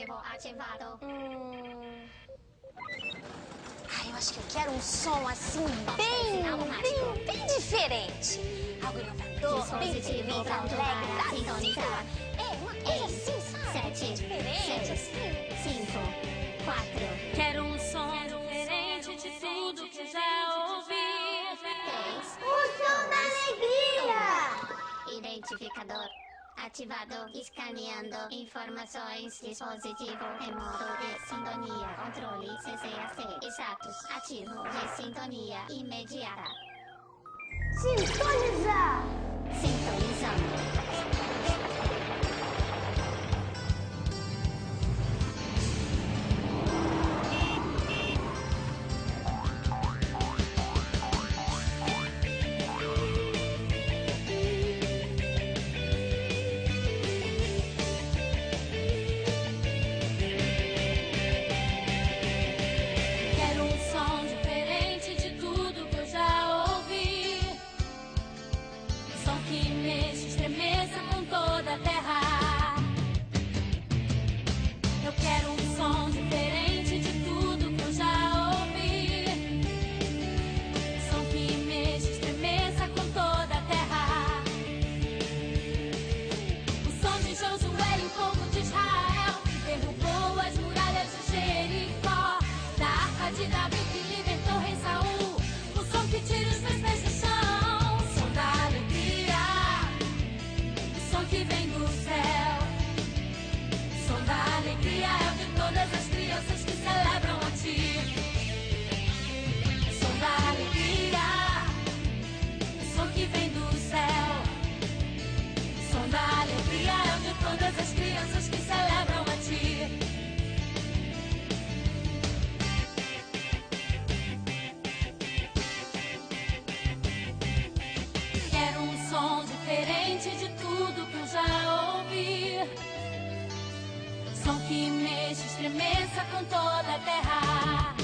Ativado. Ai, eu acho que eu quero um som assim bem diferente. Algo inovador, bem feliz, alegre, pra cima. É, uma coisa assim, sabe? 7, Diferente, 6, assim. 5, 4, Quero um som diferente de tudo que já ouvi. 3. O som da alegria! Identificador ativado. Escaneando informações. Dispositivo em modo de sintonia. Controle CCAC. Status ativo de sintonia imediata. Sintonizar! Sintonizando. Quero um som diferente de tudo que eu já ouvi. Som que mexe, estremeça com toda a terra. Eu quero um som diferente de tudo que eu já ouvi. Som que mexe, estremeça com toda a terra. O som de Josué e o povo de Israel, que derrubou as muralhas de Jericó. Da arca de Davi que libertou rei Saul. O som que tira os meus pés do chão. O som da alegria. O som que vem do céu. O som da alegria é o de todas as crianças que celebram a ti. O som da alegria. O som que vem do céu. O som da alegria é o de todas as crianças que celebram a ti. Quero um som diferente de tudo que eu já ouvi. Som que mexe, estremeça com toda a terra.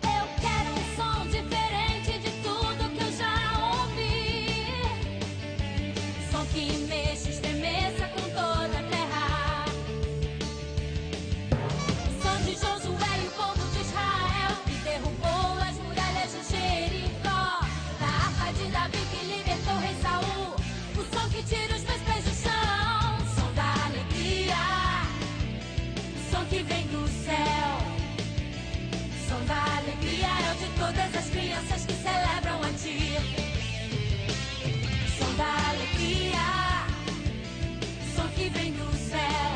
Eu quero um som diferente de tudo que eu já ouvi. Som que mexe, estremeça com toda a terra. O som de Josué e o povo de Israel, que derrubou as muralhas de Jericó. Da arca de Davi que libertou rei Saul. O som que tira os meus pés do chão. O som da alegria. O som que vem do céu. O som da alegria é o de todas as crianças que celebram a ti. O som da alegria. O som que vem do céu.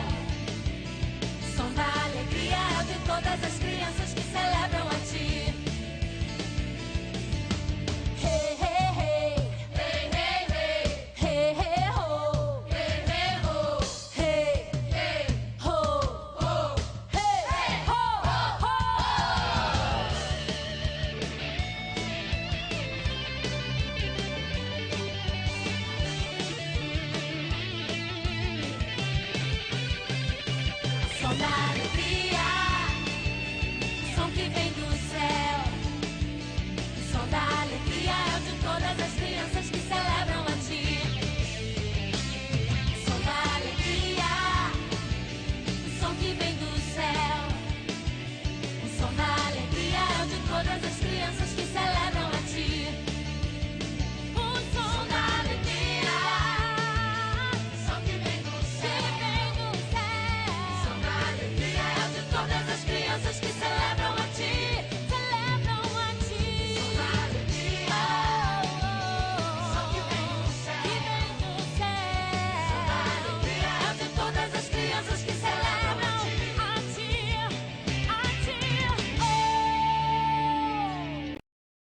O som da alegria é o de todas as crianças que celebram a ti. Hey, hey, hey. Hey, hey, hey. Hey, hey, ho. Hey, hey, ho. Hey, hey, ho. Ho. Hey, hey, ho, ho, ho. Som da alegria.